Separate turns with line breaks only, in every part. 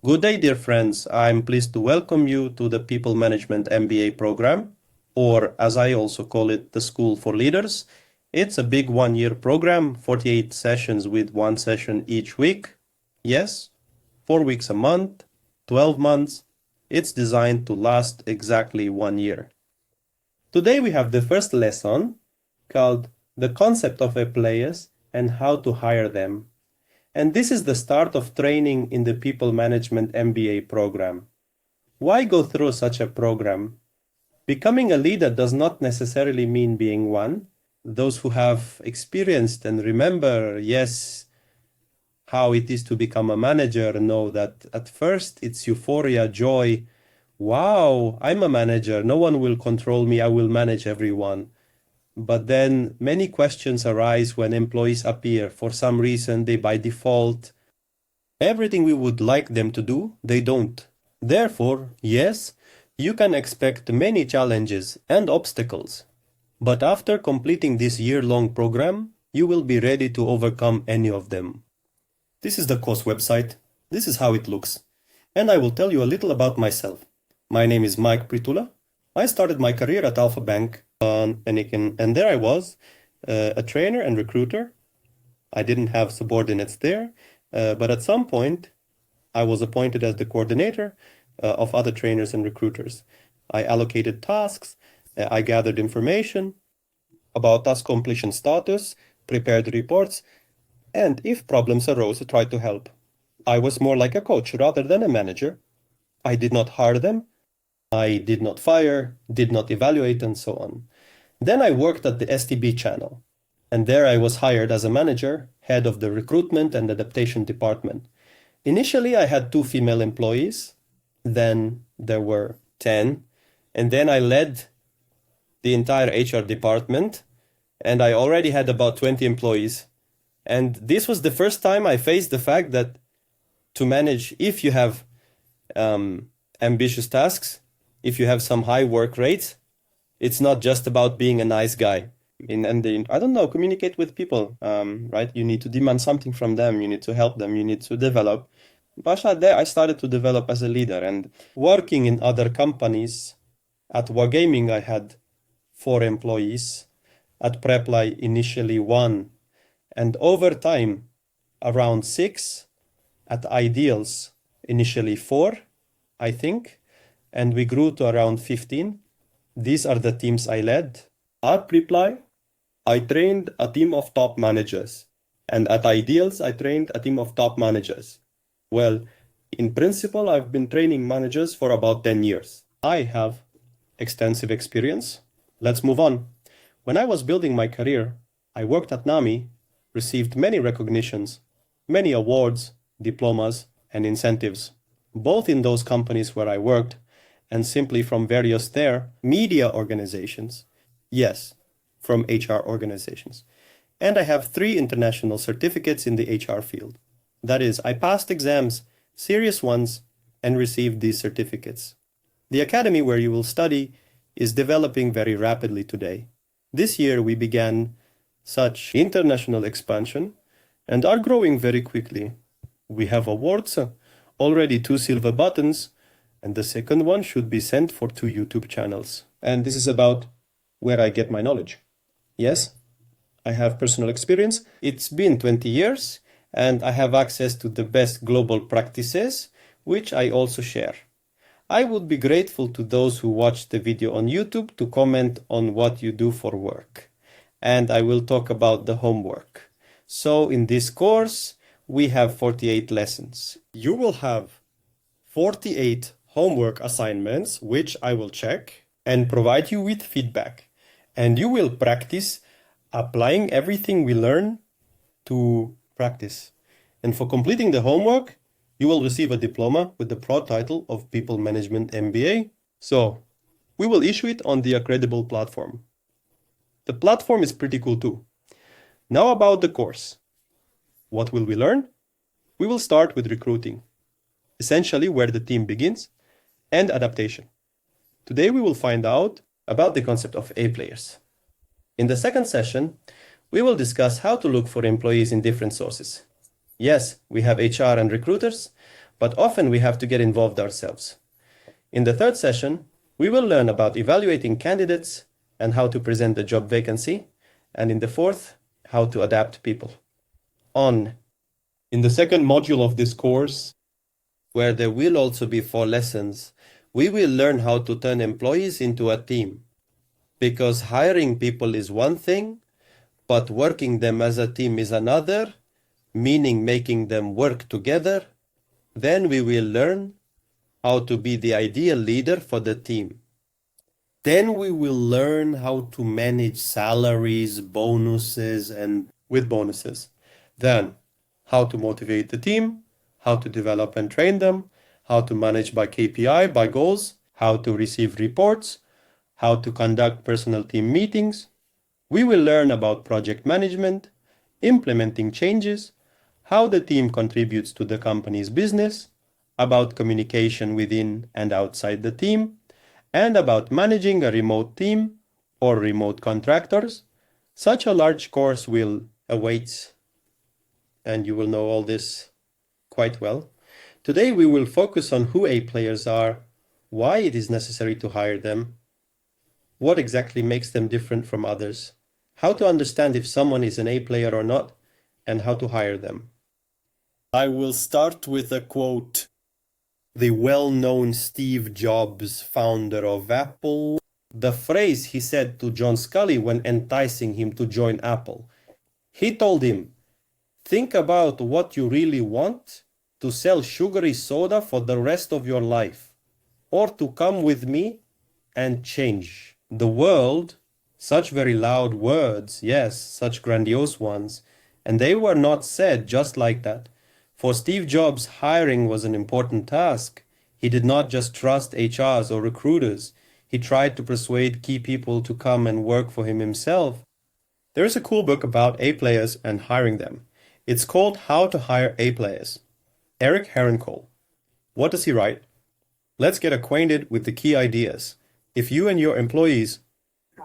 Good day, dear friends. I'm pleased to welcome you to the People Management MBA program, or as I also call it, the School for Leaders. It's a big one-year program, 48 sessions with one session each week. Yes, 4 weeks a month, 12 months. It's designed to last exactly 1 year. Today we have the first lesson called The Concept of Employees and How to Hire Them. And this is the start of training in the People Management MBA program. Why go through such a program? Becoming a leader does not necessarily mean being one. Those who have experienced and remember, yes, how it is to become a manager know that at first it's euphoria, joy. Wow, I'm a manager. No one will control me. I will manage everyone. But then many questions arise when employees appear. For some reason, they by default, everything we would like them to do, they don't. Therefore, yes, you can expect many challenges and obstacles. But after completing this year-long program, you will be ready to overcome any of them. This is the course website. This is how it looks. And I will tell you a little about myself. My name is Mike Pritula. I started my career at Alpha Bank and there I was, a trainer and recruiter. I didn't have subordinates there, but at some point I was appointed as the coordinator of other trainers and recruiters. I allocated tasks, I gathered information about task completion status, prepared reports, and if problems arose, I tried to help. I was more like a coach rather than a manager. I did not hire them. I did not fire, did not evaluate, and so on. Then I worked at the STB channel, and there I was hired as a manager, head of the recruitment and adaptation department. Initially, I had 2 female employees, then there were 10, and then I led the entire HR department, and I already had about 20 employees. And this was the first time I faced the fact that to manage, if you have ambitious tasks, if you have some high work rates, it's not just about being a nice guy. Communicate with people, right? You need to demand something from them. You need to help them. You need to develop. But there I started to develop as a leader and working in other companies. At Wargaming, I had 4 employees. At Preply, initially 1. And over time, around 6. At Ideals, initially 4, I think. And we grew to around 15. These are the teams I led. At Preply, I trained a team of top managers. And at Ideals, I trained a team of top managers. Well, in principle, I've been training managers for about 10 years. I have extensive experience. Let's move on. When I was building my career, I worked at NAMI, received many recognitions, many awards, diplomas, and incentives, both in those companies where I worked and simply from various media organizations. Yes, from HR organizations. And I have 3 international certificates in the HR field. That is, I passed exams, serious ones, and received these certificates. The academy where you will study is developing very rapidly today. This year we began such international expansion and are growing very quickly. We have awards, already 2 silver buttons, and the second one should be sent for 2 YouTube channels. And this is about where I get my knowledge. Yes, I have personal experience. It's been 20 years, and I have access to the best global practices, which I also share. I would be grateful to those who watch the video on YouTube to comment on what you do for work. And I will talk about the homework. So in this course, we have 48 lessons. You will have 48 homework assignments, which I will check and provide you with feedback. And you will practice applying everything we learn to practice. And for completing the homework, you will receive a diploma with the proud title of People Management MBA. So, we will issue it on the Accredible platform. The platform is pretty cool too. Now about the course. What will we learn? We will start with recruiting, essentially where the team begins, and adaptation. Today we will find out about the concept of A players. In the second session, we will discuss how to look for employees in different sources. Yes, we have HR and recruiters, but often we have to get involved ourselves. In the third session, we will learn about evaluating candidates and how to present a job vacancy, and in the fourth, how to adapt people. In the second module of this course, where there will also be 4 lessons, we will learn how to turn employees into a team. Because hiring people is one thing, but working them as a team is another, meaning making them work together. Then we will learn how to be the ideal leader for the team. Then we will learn how to manage salaries, bonuses, and with bonuses. Then, how to motivate the team, how to develop and train them, how to manage by KPI, by goals, how to receive reports, how to conduct personal team meetings. We will learn about project management, implementing changes, how the team contributes to the company's business, about communication within and outside the team, and about managing a remote team or remote contractors. Such a large course will await, and you will know all this quite well. Today we will focus on who A players are, why it is necessary to hire them, what exactly makes them different from others, how to understand if someone is an A player or not, and how to hire them. I will start with a quote. The well-known Steve Jobs, founder of Apple, the phrase he said to John Scully when enticing him to join Apple. He told him, "Think about what you really want, to sell sugary soda for the rest of your life, or to come with me and change the world." Such very loud words, yes, such grandiose ones, and they were not said just like that. For Steve Jobs, hiring was an important task. He did not just trust HRs or recruiters. He tried to persuade key people to come and work for him himself. There is a cool book about A players and hiring them. It's called How to Hire A Players. Eric Herencole. What does he write? Let's get acquainted with the key ideas. If you and your employees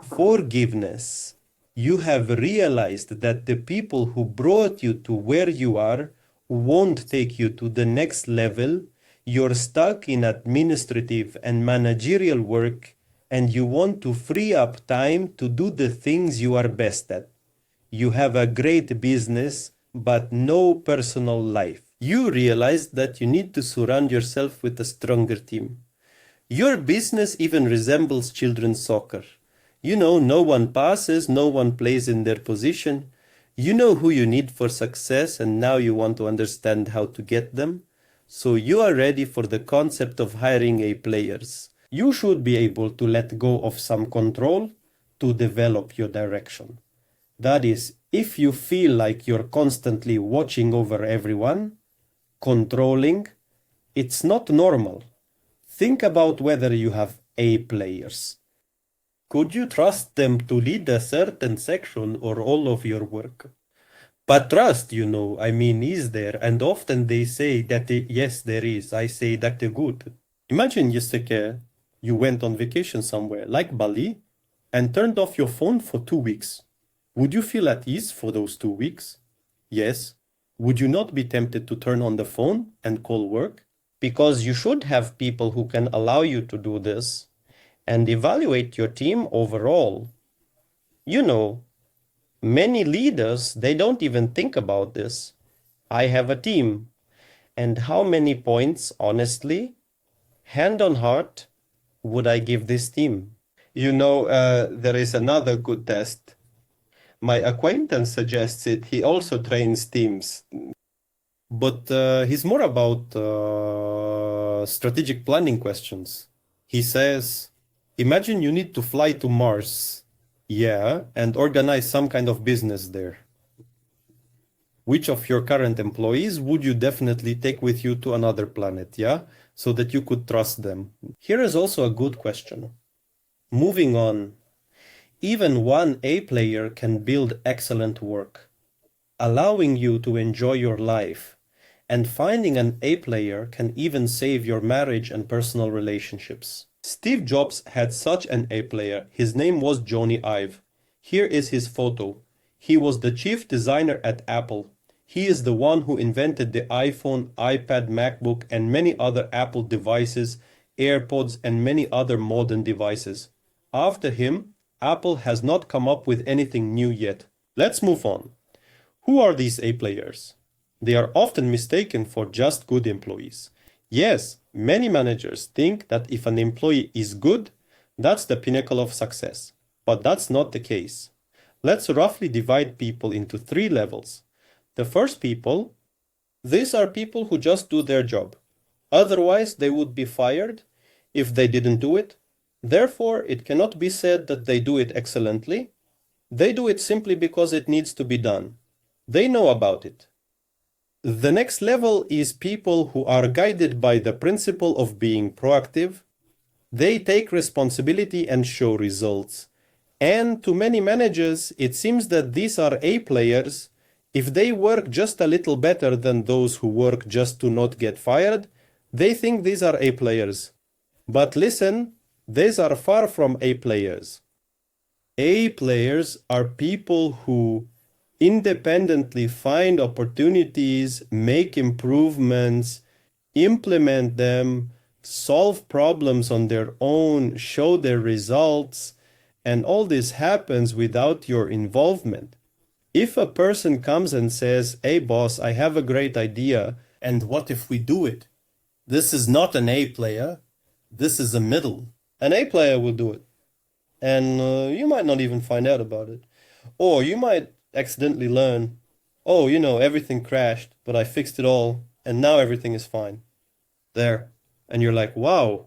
forgiveness, you have realized that the people who brought you to where you are won't take you to the next level. You're stuck in administrative and managerial work, and you want to free up time to do the things you are best at. You have a great business, but no personal life. You realize that you need to surround yourself with a stronger team. Your business even resembles children's soccer. You know, no one passes, no one plays in their position. You know who you need for success, and now you want to understand how to get them. So you are ready for the concept of hiring A players. You should be able to let go of some control to develop your direction. That is, if you feel like you're constantly watching over everyone, controlling, it's not normal. Think about whether you have A players. Could you trust them to lead a certain section or all of your work? But trust, is there? And often they say that, yes, there is. I say that they're good. Imagine, Jessica, you went on vacation somewhere, like Bali, and turned off your phone for 2 weeks. Would you feel at ease for those 2 weeks? Yes. Would you not be tempted to turn on the phone and call work? Because you should have people who can allow you to do this and evaluate your team overall. Many leaders, they don't even think about this. I have a team. And how many points, honestly, hand on heart, would I give this team? There is another good test. My acquaintance suggests it. He also trains teams. But he's more about strategic planning questions. He says, imagine you need to fly to Mars. Yeah, and organize some kind of business there. Which of your current employees would you definitely take with you to another planet, yeah? So that you could trust them. Here is also a good question. Moving on. Even one A player can build excellent work, allowing you to enjoy your life. And finding an A player can even save your marriage and personal relationships. Steve Jobs had such an A player. His name was Johnny Ive. Here is his photo. He was the chief designer at Apple. He is the one who invented the iPhone, iPad, MacBook, and many other Apple devices, AirPods, and many other modern devices. After him, Apple has not come up with anything new yet. Let's move on. Who are these A players? They are often mistaken for just good employees. Yes, many managers think that if an employee is good, that's the pinnacle of success. But that's not the case. Let's roughly divide people into three levels. The first people, these are people who just do their job. Otherwise, they would be fired if they didn't do it. Therefore, it cannot be said that they do it excellently. They do it simply because it needs to be done. They know about it. The next level is people who are guided by the principle of being proactive. They take responsibility and show results. And to many managers, it seems that these are A players. If they work just a little better than those who work just to not get fired, they think these are A players. But listen, these are far from A players. A players are people who independently find opportunities, make improvements, implement them, solve problems on their own, show their results, and all this happens without your involvement. If a person comes and says, "Hey boss, I have a great idea, and what if we do it?" This is not an A player, this is a middle. An A player will do it, and you might not even find out about it. Or you might accidentally learn, "Oh, everything crashed, but I fixed it all, and now everything is fine." There. And you're like, wow.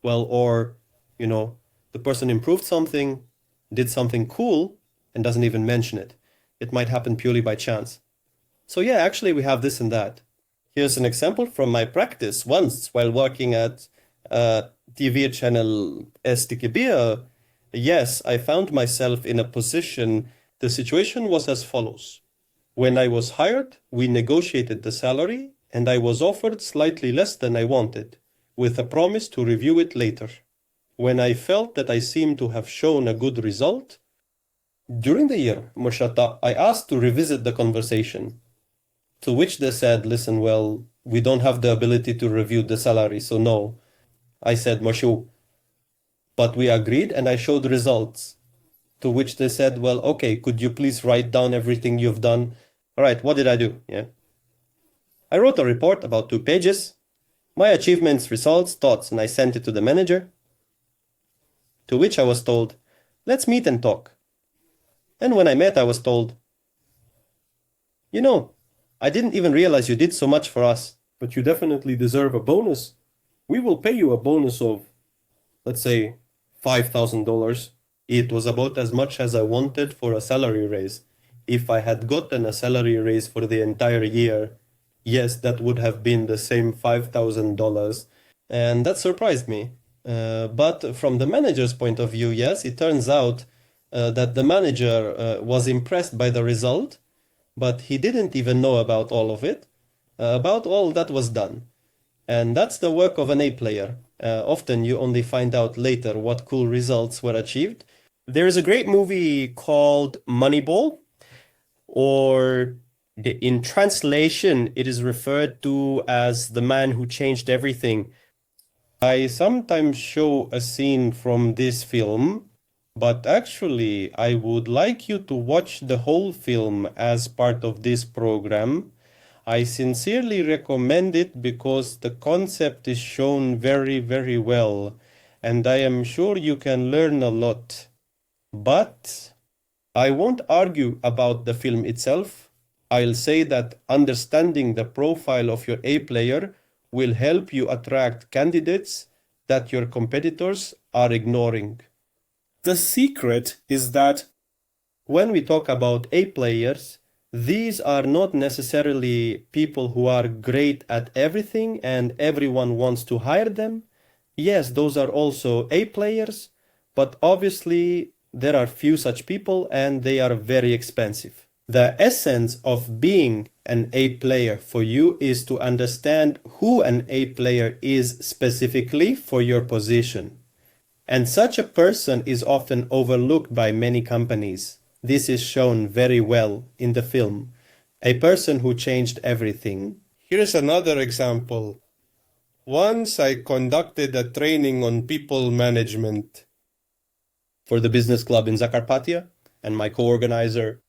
Well, or, the person improved something, did something cool, and doesn't even mention it. It might happen purely by chance. So yeah, actually we have this and that. Here's an example from my practice. Once, while working at TV channel STKB, yes, I found myself in a position. The situation was as follows. When I was hired, we negotiated the salary, and I was offered slightly less than I wanted, with a promise to review it later. When I felt that I seemed to have shown a good result, during the year, Mushata, I asked to revisit the conversation, to which they said, "Listen, well, we don't have the ability to review the salary, so no." I said, "Mashu," but we agreed and I showed results. To which they said, "Well, okay, could you please write down everything you've done?" All right, what did I do? Yeah. I wrote a report about 2 pages, my achievements, results, thoughts, and I sent it to the manager. To which I was told, "Let's meet and talk." And when I met, I was told, "I didn't even realize you did so much for us, but you definitely deserve a bonus. We will pay you a bonus of, let's say, $5,000. It was about as much as I wanted for a salary raise. If I had gotten a salary raise for the entire year, yes, that would have been the same $5,000. And that surprised me. But from the manager's point of view, yes, it turns out that the manager was impressed by the result, but he didn't even know about all of it, about all that was done. And that's the work of an A player. Often you only find out later what cool results were achieved. There is a great movie called Moneyball, or in translation, it is referred to as The Man Who Changed Everything. I sometimes show a scene from this film, but actually I would like you to watch the whole film as part of this program. I sincerely recommend it because the concept is shown very, very well, and I am sure you can learn a lot. But I won't argue about the film itself. I'll say that understanding the profile of your A player will help you attract candidates that your competitors are ignoring. The secret is that when we talk about A players, these are not necessarily people who are great at everything and everyone wants to hire them. Yes, those are also A players, but obviously there are few such people and they are very expensive. The essence of being an A player for you is to understand who an A player is specifically for your position. And such a person is often overlooked by many companies. This is shown very well in the film. A person who changed everything.
Here's another example. Once I conducted a training on people management
For the business club in Zakarpattia, and my co-organizer,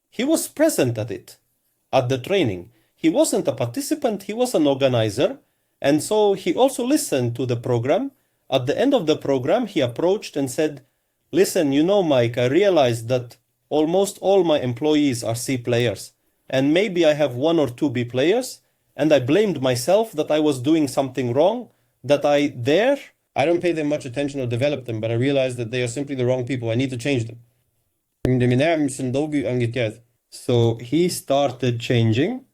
he was present at it, at the training. He wasn't a participant, he was an organizer, and so he also listened to the program. At the end of the program, he approached and said, listen, Mike, I realized that almost all my employees are C players, and maybe I have 1 or 2 B players, and I blamed myself that I was doing something wrong, that I don't pay them much attention or develop them, but I realized that they are simply the wrong people. I need to change them. So he started changing,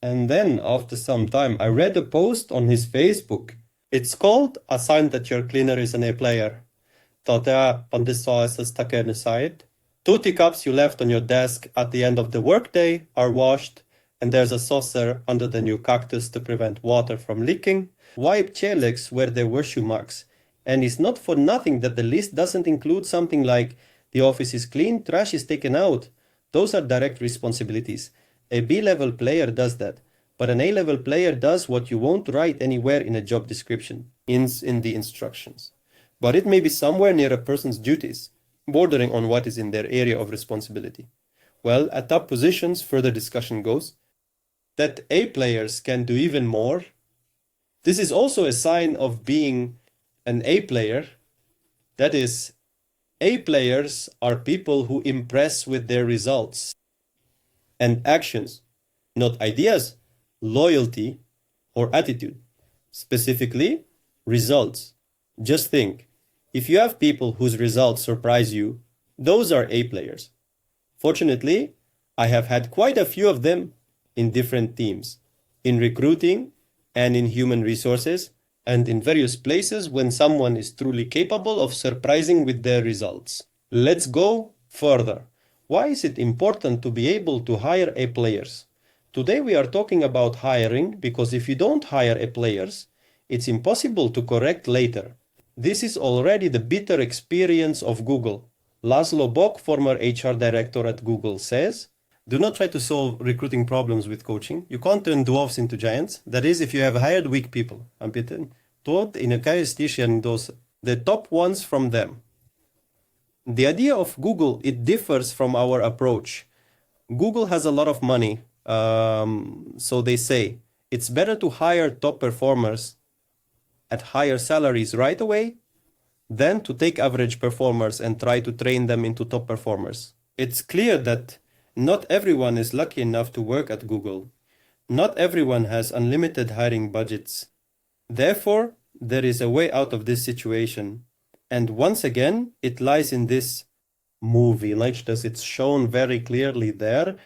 and then after some time, I read a post on his Facebook. It's called A Sign That Your Cleaner is an A Player. 2 teacups you left on your desk at the end of the workday are washed, and there's a saucer under the new cactus to prevent water from leaking. Wipe chair legs where there were shoe marks. And it's not for nothing that the list doesn't include something like the office is clean, trash is taken out. Those are direct responsibilities. A B-level player does that, but an A-level player does what you won't write anywhere in a job description, in the instructions. But it may be somewhere near a person's duties, bordering on what is in their area of responsibility. Well, at top positions, further discussion goes that A players can do even more. This is also a sign of being an A player. That is, A players are people who impress with their results and actions, not ideas, loyalty, or attitude. Specifically, results. Just think, if you have people whose results surprise you, those are A players. Fortunately, I have had quite a few of them in different teams, in recruiting and in human resources, and in various places when someone is truly capable of surprising with their results. Let's go further. Why is it important to be able to hire A players? Today we are talking about hiring because if you don't hire A players, it's impossible to correct later. This is already the bitter experience of Google. Laszlo Bock, former HR director at Google, says, do not try to solve recruiting problems with coaching. You can't turn dwarfs into giants. That is, if you have hired weak people. The top ones from them. The idea of Google, it differs from our approach. Google has a lot of money, so they say it's better to hire top performers at higher salaries right away than to take average performers and try to train them into top performers. It's clear that not everyone is lucky enough to work at Google. Not everyone has unlimited hiring budgets. Therefore, there is a way out of this situation. And once again, it lies in this movie. It's shown very clearly there.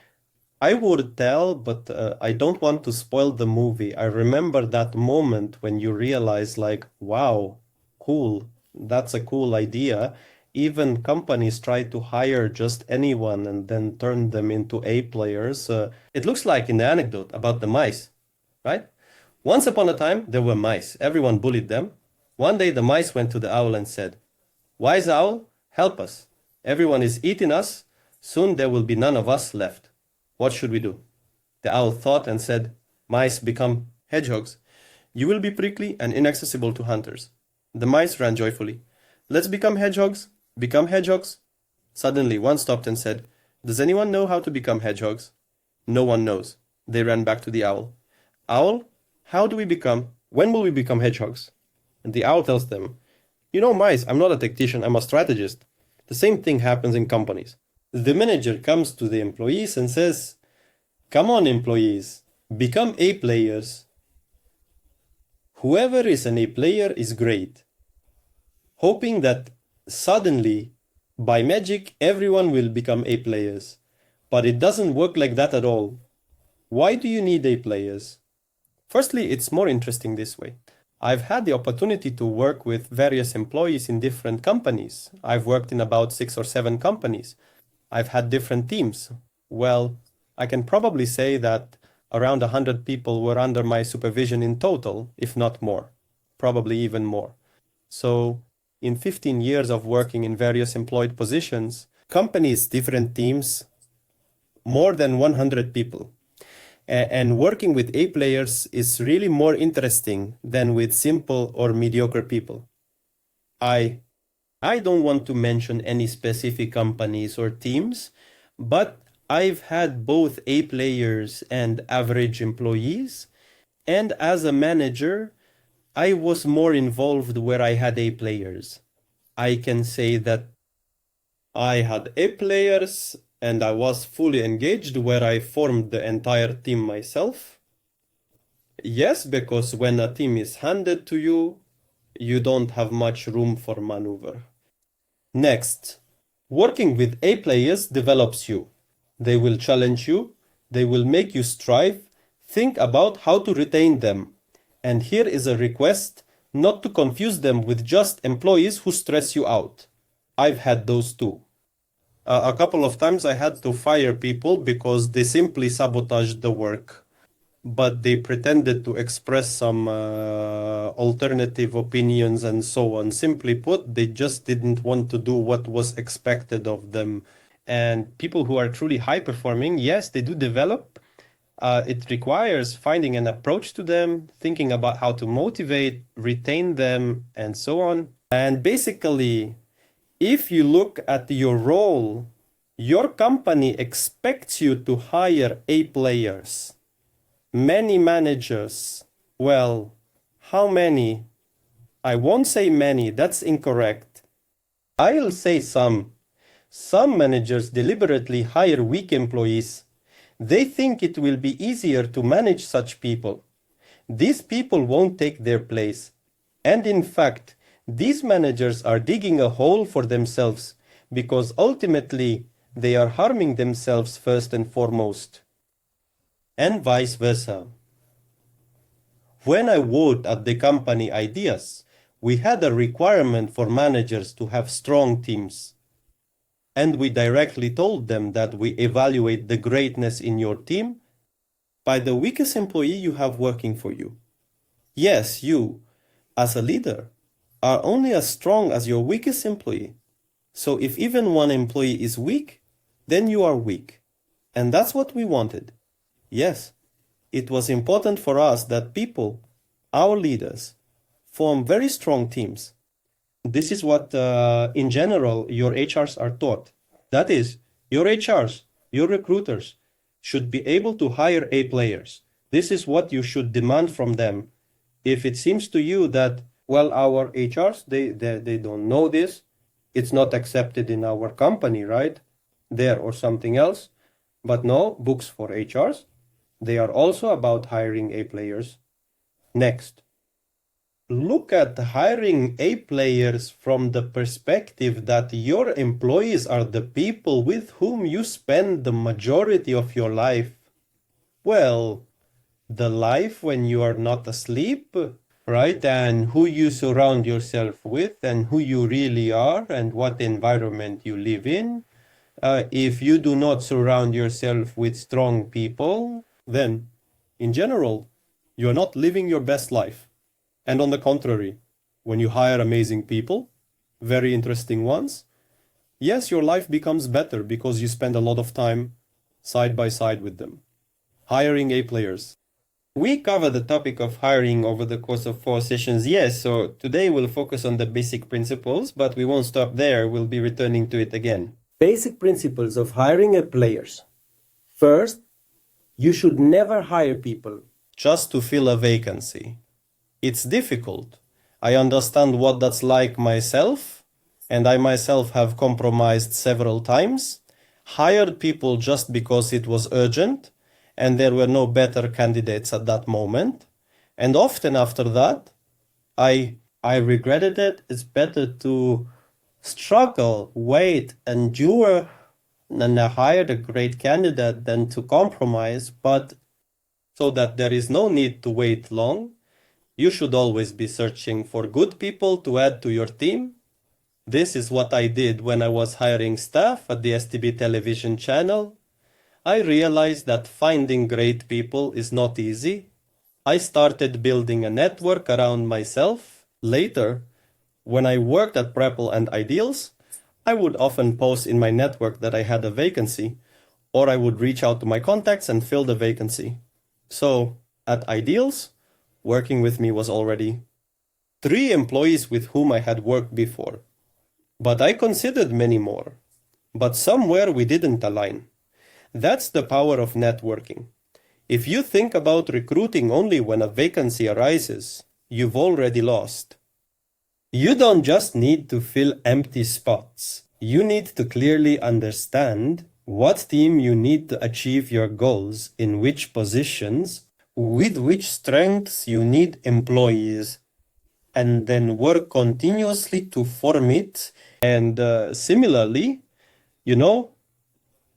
I would tell, but I don't want to spoil the movie. I remember that moment when you realize, wow, cool, that's a cool idea. Even companies try to hire just anyone and then turn them into A players. It looks like in the anecdote about the mice, right? Once upon a time, there were mice. Everyone bullied them. One day, the mice went to the owl and said, wise owl, help us. Everyone is eating us. Soon there will be none of us left. What should we do? The owl thought and said, mice become hedgehogs. You will be prickly and inaccessible to hunters. The mice ran joyfully. Let's become hedgehogs. Become hedgehogs. Suddenly one stopped and said, does anyone know how to become hedgehogs? No one knows. They ran back to the owl. Owl, when will we become hedgehogs? And the owl tells them, mice, I'm not a tactician, I'm a strategist. The same thing happens in companies. The manager comes to the employees and says, come on, employees, become A players. Whoever is an A player is great. Hoping that suddenly, by magic, everyone will become A players. But it doesn't work like that at all. Why do you need A players? Firstly, it's more interesting this way. I've had the opportunity to work with various employees in different companies. I've worked in about 6 or 7 companies. I've had different teams. Well, I can probably say that around 100 people were under my supervision in total, if not more, probably even more. So in 15 years of working in various employed positions, companies, different teams, more than 100 people. And working with A players is really more interesting than with simple or mediocre people. I don't want to mention any specific companies or teams, but I've had both A players and average employees. And as a manager, I was more involved where I had A players. I can say that I had A players and I was fully engaged where I formed the entire team myself. Yes, because when a team is handed to you, you don't have much room for maneuver. Next, working with A players develops you. They will challenge you, they will make you strive, think about how to retain them. And here is a request not to confuse them with just employees who stress you out. I've had those too. A couple of times I had to fire people because they simply sabotaged the work, but they pretended to express some alternative opinions and so on. Simply put, they just didn't want to do what was expected of them. And people who are truly high performing, yes, they do develop. It requires finding an approach to them, thinking about how to motivate, retain them, and so on. And basically, if you look at your role, your company expects you to hire A players. Many managers, well, how many? I won't say many, that's incorrect. I'll say some. Some managers deliberately hire weak employees. They think it will be easier to manage such people. These people won't take their place. And in fact, these managers are digging a hole for themselves because ultimately they are harming themselves first and foremost. And vice versa. When I worked at the company Ideas, we had a requirement for managers to have strong teams. And we directly told them that we evaluate the greatness in your team by the weakest employee you have working for you. Yes, you, as a leader, are only as strong as your weakest employee. So if even one employee is weak, then you are weak. And that's what we wanted. Yes, it was important for us that people, our leaders, form very strong teams. This is what, in general, your HRs are taught. That is, your HRs, your recruiters, should be able to hire A players. This is what you should demand from them. If it seems to you that, well, our HRs, they don't know this, it's not accepted in our company, right? There or something else. But no, books for HRs, they are also about hiring A players. Next. Look at hiring A players from the perspective that your employees are the people with whom you spend the majority of your life. Well, the life when you are not asleep, right? And who you surround yourself with and who you really are and what environment you live in. If you do not surround yourself with strong people, then, in general, you're not living your best life. And on the contrary, when you hire amazing people, very interesting ones, yes, your life becomes better because you spend a lot of time side by side with them. Hiring A players. We covered the topic of hiring over the course of 4 sessions, yes, so today we'll focus on the basic principles, but we won't stop there, we'll be returning to it again. Basic principles of hiring A players. First, you should never hire people just to fill a vacancy. It's difficult. I understand what that's like myself, and I myself have compromised several times, hired people just because it was urgent, and there were no better candidates at that moment. And often after that, I regretted it. It's better to struggle, wait, endure, and hire a great candidate than to compromise, but so that there is no need to wait long. You should always be searching for good people to add to your team. This is what I did when I was hiring staff at the STB television channel. I realized that finding great people is not easy. I started building a network around myself. Later, when I worked at Prepple and Ideals, I would often post in my network that I had a vacancy, or I would reach out to my contacts and fill the vacancy. So at Ideals, working with me was already 3 employees with whom I had worked before. But I considered many more. But somewhere we didn't align. That's the power of networking. If you think about recruiting only when a vacancy arises, you've already lost. You don't just need to fill empty spots. You need to clearly understand what team you need to achieve your goals, in which positions, with which strengths you need employees, and then work continuously to form it. And similarly,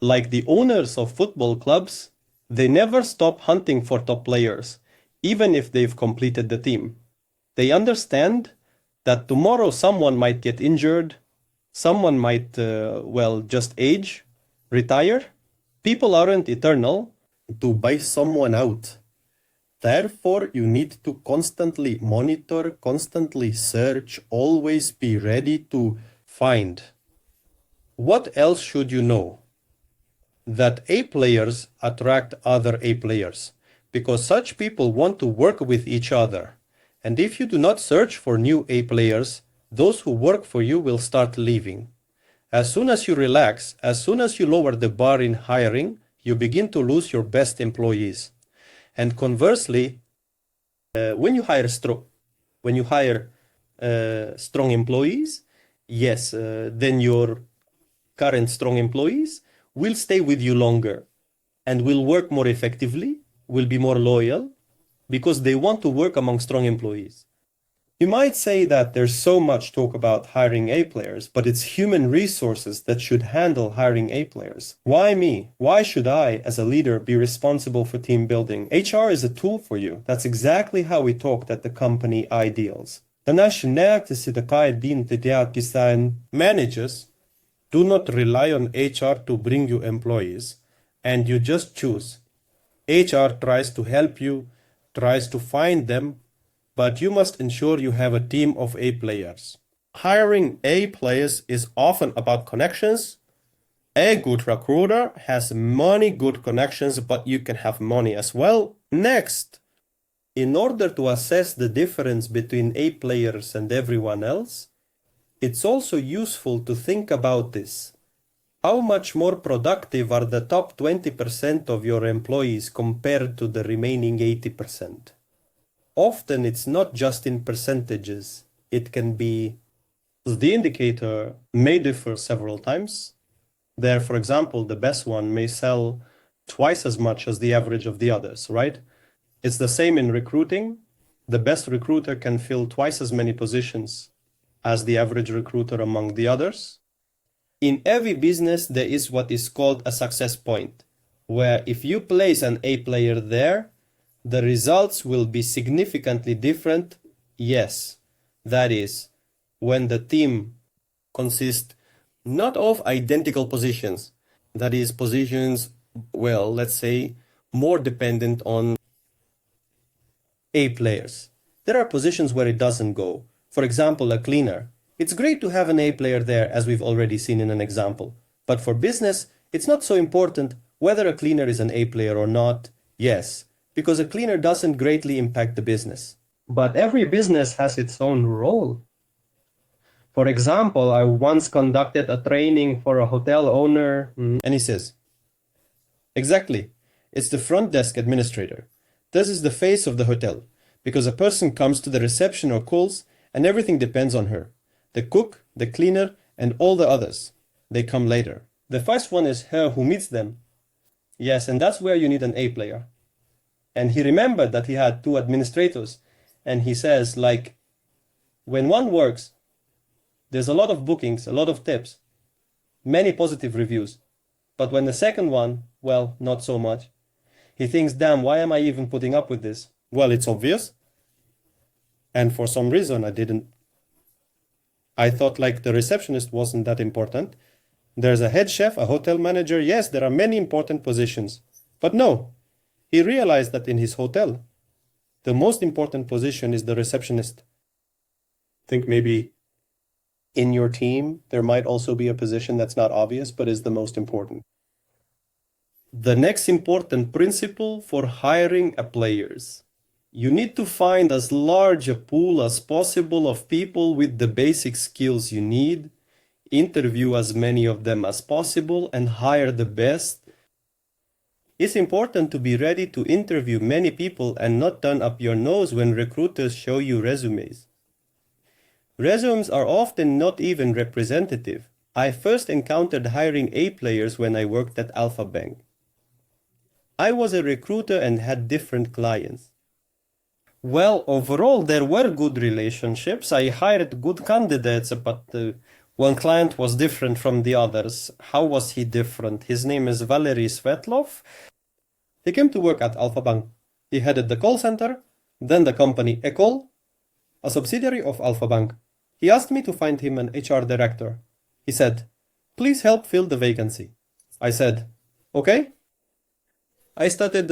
like the owners of football clubs, they never stop hunting for top players, even if they've completed the team. They understand that tomorrow someone might get injured, someone might, just age, retire. People aren't eternal to buy someone out. Therefore, you need to constantly monitor, constantly search, always be ready to find. What else should you know? That A players attract other A players, because such people want to work with each other. And if you do not search for new A players, those who work for you will start leaving. As soon as you relax, as soon as you lower the bar in hiring, you begin to lose your best employees. And conversely, when you hire strong employees, yes, then your current strong employees will stay with you longer and will work more effectively, will be more loyal, because they want to work among strong employees. You might say that there's so much talk about hiring A players, but it's human resources that should handle hiring A players. Why me? Why should I, as a leader, be responsible for team building? HR is a tool for you. That's exactly how we talked at the company Ideals. Managers do not rely on HR to bring you employees, and you just choose. HR tries to help you, tries to find them, but you must ensure you have a team of A players. Hiring A players is often about connections. A good recruiter has many good connections, but you can have money as well. Next, in order to assess the difference between A players and everyone else, it's also useful to think about this. How much more productive are the top 20% of your employees compared to the remaining 80%? Often it's not just in percentages. It can be the indicator may differ several times. There, for example, the best one may sell twice as much as the average of the others, right? It's the same in recruiting. The best recruiter can fill twice as many positions as the average recruiter among the others. In every business, there is what is called a success point, where if you place an A player there, the results will be significantly different. Yes, that is, when the team consists not of identical positions, that is, positions, let's say, more dependent on A players. There are positions where it doesn't go. For example, a cleaner. It's great to have an A player there, as we've already seen in an example. But for business, it's not so important whether a cleaner is an A player or not. Yes, because a cleaner doesn't greatly impact the business. But every business has its own role. For example, I once conducted a training for a hotel owner, and he says, exactly, it's the front desk administrator. This is the face of the hotel, because a person comes to the reception or calls, and everything depends on her. The cook, the cleaner, and all the others. They come later. The first one is her who meets them. Yes, and that's where you need an A player. And he remembered that he had 2 administrators. And he says, when one works, there's a lot of bookings, a lot of tips, many positive reviews. But when the second one, not so much. He thinks, damn, why am I even putting up with this? Well, it's obvious. And for some reason, I thought the receptionist wasn't that important. There's a head chef, a hotel manager. Yes, there are many important positions. But no, he realized that in his hotel, the most important position is the receptionist. Think maybe in your team, there might also be a position that's not obvious, but is the most important. The next important principle for hiring a players. You need to find as large a pool as possible of people with the basic skills you need, interview as many of them as possible, and hire the best. It's important to be ready to interview many people and not turn up your nose when recruiters show you resumes. Resumes are often not even representative. I first encountered hiring A players when I worked at Alpha Bank. I was a recruiter and had different clients. Well, overall, there were good relationships. I hired good candidates, but one client was different from the others. How was he different? His name is Valery Svetlov. He came to work at Alpha Bank. He headed the call center, then the company Ecol, a subsidiary of Alpha Bank. He asked me to find him an HR director. He said, "Please help fill the vacancy." I said, "Okay." I started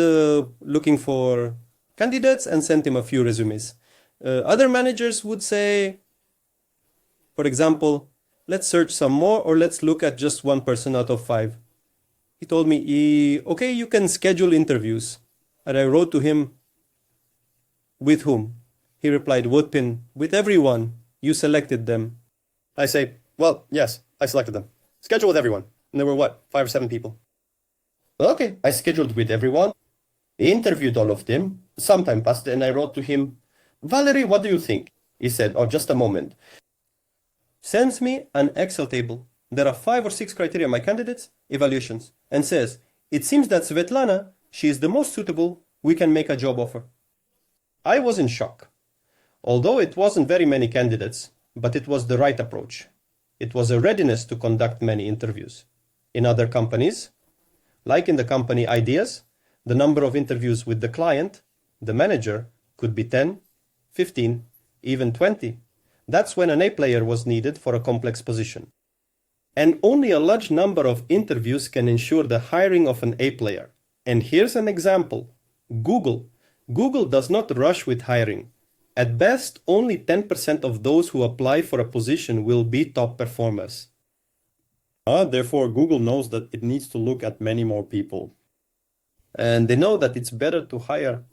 looking for candidates and sent him a few resumes. Other managers would say, for example, let's search some more or let's look at just one person out of 5. He told me, okay, you can schedule interviews. And I wrote to him, with whom? He replied, Woodpin, with everyone. You selected them. I say, well, yes, I selected them. Schedule with everyone. And there were what, 5 or 7 people? Okay, I scheduled with everyone. Interviewed all of them. Some time passed and I wrote to him, Valery, what do you think? He said, oh, just a moment. Sends me an Excel table. There are 5 or 6 criteria, my candidates, evaluations, and says, it seems that Svetlana, she is the most suitable, we can make a job offer. I was in shock. Although it wasn't very many candidates, but it was the right approach. It was a readiness to conduct many interviews. In other companies, like in the company Ideas, the number of interviews with the client, the manager, could be 10, 15, even 20. That's when an A player was needed for a complex position. And only a large number of interviews can ensure the hiring of an A player. And here's an example. Google. Google does not rush with hiring. At best, only 10% of those who apply for a position will be top performers.
Therefore, Google knows that it needs to look at many more people.
And they know that it's better to hire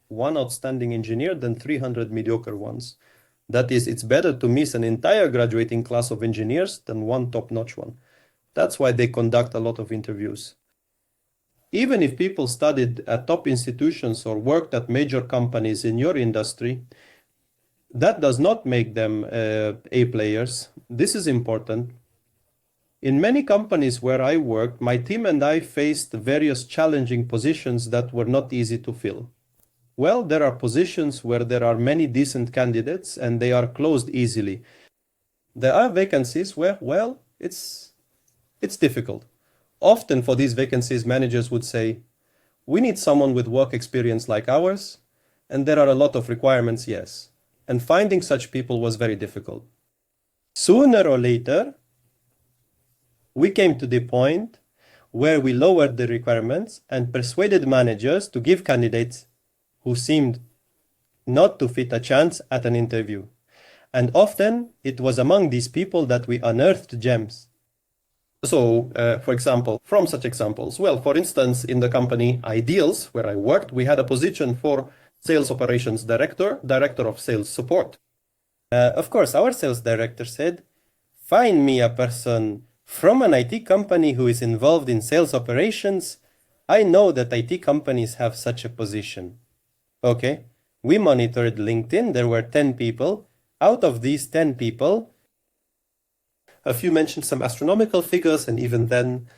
one outstanding engineer than 300 mediocre ones. That is, it's better to miss an entire graduating class of engineers than one top-notch one. That's why they conduct a lot of interviews. Even if people studied at top institutions or worked at major companies in your industry, that does not make them A players. This is important. In many companies where I worked, my team and I faced various challenging positions that were not easy to fill. Well, there are positions where there are many decent candidates and they are closed easily. There are vacancies where, well, it's difficult. Often for these vacancies, managers would say, we need someone with work experience like ours, and there are a lot of requirements, yes. And finding such people was very difficult. Sooner or later, we came to the point where we lowered the requirements and persuaded managers to give candidates who seemed not to fit a chance at an interview. And often, it was among these people that we unearthed gems. So, for example, from such examples, well, for instance, in the company Ideals, where I worked, we had a position for Sales Operations Director, Director of Sales Support. Of course, our sales director said, find me a person from an IT company who is involved in sales operations. I know that IT companies have such a position. Okay, we monitored LinkedIn. There were 10 people. Out of these 10 people, a few mentioned some astronomical figures, and even then,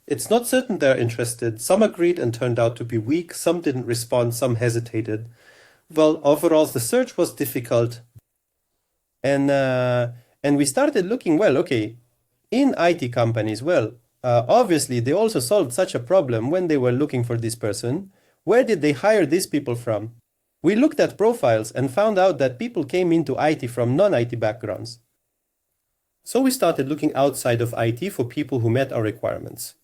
it's not certain they're interested. Some agreed and turned out to be weak. Some didn't respond. Some hesitated. Well, overall, the search was difficult. And we started looking, well, okay, in IT companies, well, obviously, they also solved such a problem when they were looking for this person. Where did they hire these people from? We looked at profiles and found out that people came into IT from non-IT backgrounds. So we started looking outside of IT for people who met our requirements.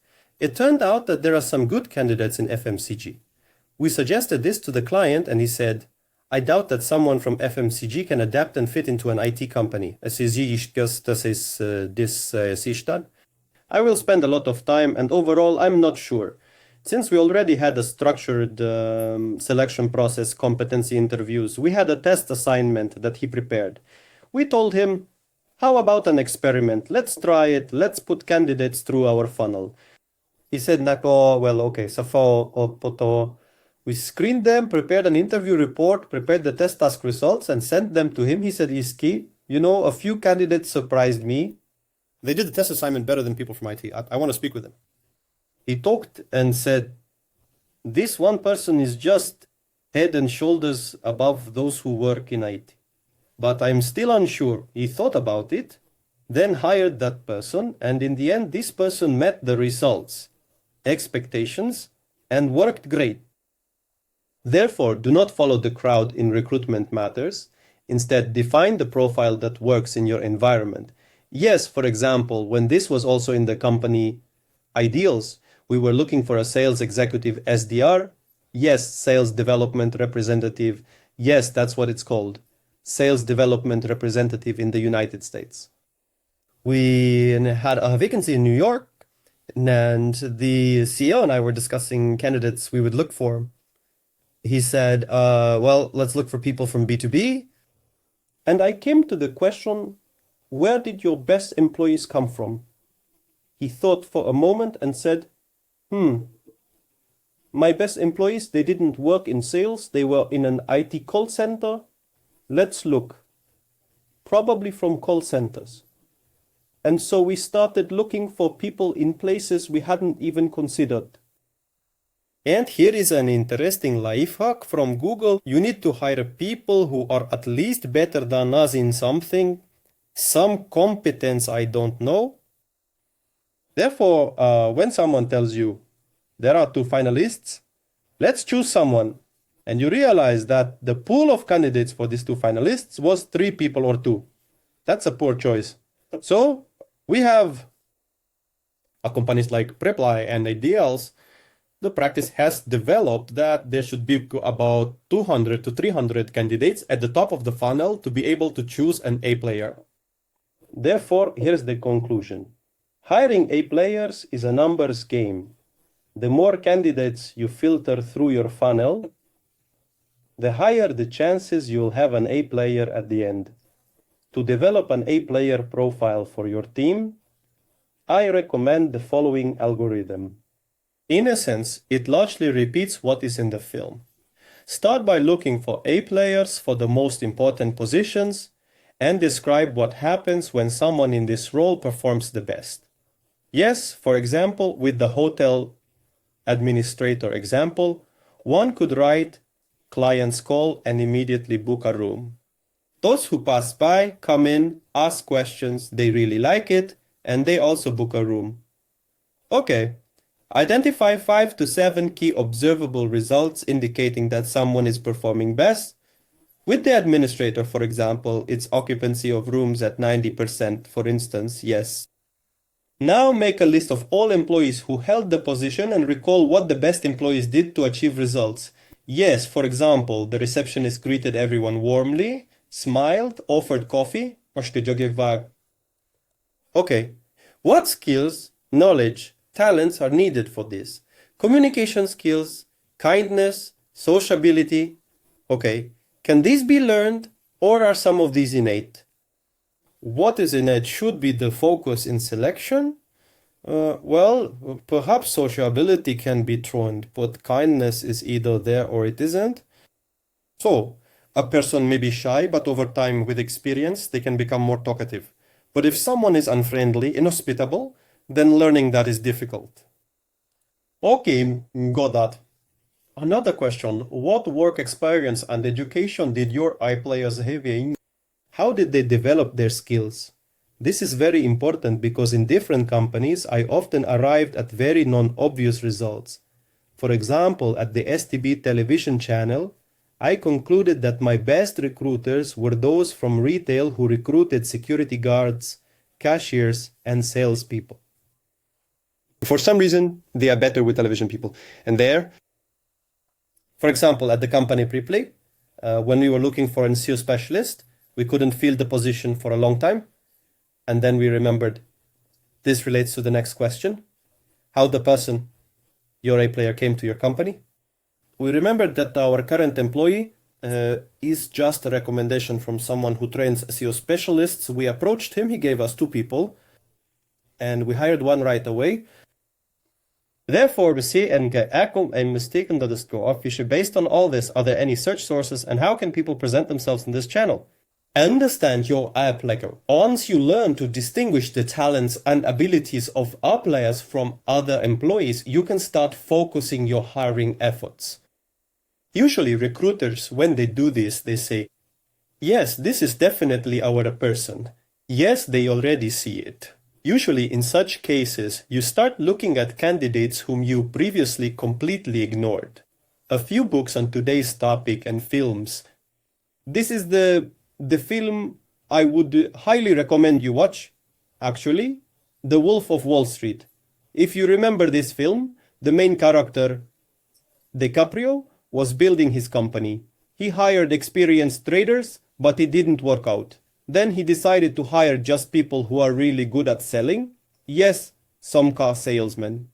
It turned out that there are some good candidates in FMCG. We suggested this to the client and he said, I doubt that someone from FMCG can adapt and fit into an IT company. I will spend a lot of time and overall I'm not sure. Since we already had a structured selection process, competency interviews, we had a test assignment that he prepared. We told him, how about an experiment? Let's try it. Let's put candidates through our funnel. He said, Nako, well, okay, Safo o Poto. We screened them, prepared an interview report, prepared the test task results, and sent them to him. He said, Iski, a few candidates surprised me.
They did the test assignment better than people from IT. I want to speak with them.
He talked and said, this one person is just head and shoulders above those who work in IT. But I'm still unsure. He thought about it, then hired that person, and in the end, this person met the results, expectations, and worked great. Therefore, do not follow the crowd in recruitment matters. Instead, define the profile that works in your environment. Yes, for example, when this was also in the company ideals, we were looking for a sales executive SDR. Yes, sales development representative. Yes, that's what it's called. Sales development representative in the United States. We had a vacancy in New York, and the CEO and I were discussing candidates we would look for. He said, well, let's look for people from B2B. And I came to the question, where did your best employees come from? He thought for a moment and said, my best employees, they didn't work in sales. They were in an IT call center. Let's look. Probably from call centers. And so we started looking for people in places we hadn't even considered. And here is an interesting life hack from Google. You need to hire people who are at least better than us in something, some competence I don't know. Therefore, when someone tells you there are 2 finalists, let's choose someone. And you realize that the pool of candidates for these 2 finalists was 3 people or 2. That's a poor choice. So we have companies like Preply and Ideals. The practice has developed that there should be about 200 to 300 candidates at the top of the funnel to be able to choose an A player. Therefore, here's the conclusion. Hiring A players is a numbers game. The more candidates you filter through your funnel, the higher the chances you'll have an A player at the end. To develop an A player profile for your team, I recommend the following algorithm. In a sense, it largely repeats what is in the film. Start by looking for A players for the most important positions and describe what happens when someone in this role performs the best. Yes, for example, with the hotel administrator example, one could write clients call and immediately book a room. Those who pass by, come in, ask questions, they really like it, and they also book a room. Okay, identify 5 to 7 key observable results indicating that someone is performing best. With the administrator, for example, its occupancy of rooms at 90%, for instance, yes. Now make a list of all employees who held the position and recall what the best employees did to achieve results. Yes, for example, the receptionist greeted everyone warmly, smiled, offered coffee. Okay, what skills, knowledge, talents are needed for this? Communication skills, kindness, sociability. Okay, can these be learned or are some of these innate? What is innate should be the focus in selection? Well, perhaps sociability can be trained, but kindness is either there or it isn't. So, a person may be shy, but over time with experience, they can become more talkative. But if someone is unfriendly, inhospitable, then learning that is difficult. Okay, got that. Another question, what work experience and education did your iPlayers have in? How did they develop their skills? This is very important because in different companies, I often arrived at very non-obvious results. For example, at the STB television channel, I concluded that my best recruiters were those from retail who recruited security guards, cashiers, and salespeople. For some reason, they are better with television people. And there, for example, at the company Preply, when we were looking for an SEO specialist, we couldn't fill the position for a long time. And then we remembered this relates to the next question. How the person your A player came to your company? We remembered that our current employee is just a recommendation from someone who trains SEO specialists. We approached him, he gave us 2 people, and we hired one right away. Therefore, we see and get a mistake under the score official. Based on all this, are there any search sources and how can people present themselves in this channel? Understand your app player. Once you learn to distinguish the talents and abilities of our players from other employees, you can start focusing your hiring efforts. Usually recruiters, when they do this, they say, yes, this is definitely our person. Yes, they already see it. Usually in such cases, you start looking at candidates whom you previously completely ignored. A few books on today's topic and films. This is the film I would highly recommend you watch. Actually, The Wolf of Wall Street. If you remember this film, the main character, DiCaprio, was building his company. He hired experienced traders, but it didn't work out. Then he decided to hire just people who are really good at selling. Yes, some car salesmen.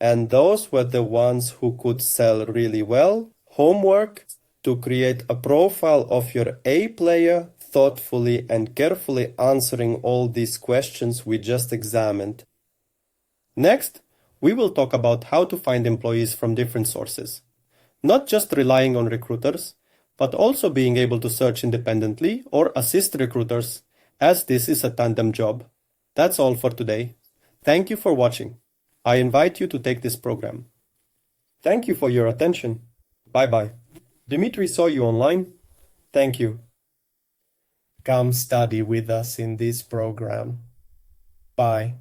And those were the ones who could sell really well. Homework: to create a profile of your A player, thoughtfully and carefully answering all these questions we just examined. Next, we will talk about how to find employees from different sources. Not just relying on recruiters, but also being able to search independently or assist recruiters, as this is a tandem job. That's all for today. Thank you for watching. I invite you to take this program. Thank you for your attention. Bye-bye. Dimitri saw you online. Thank you. Come study with us in this program. Bye.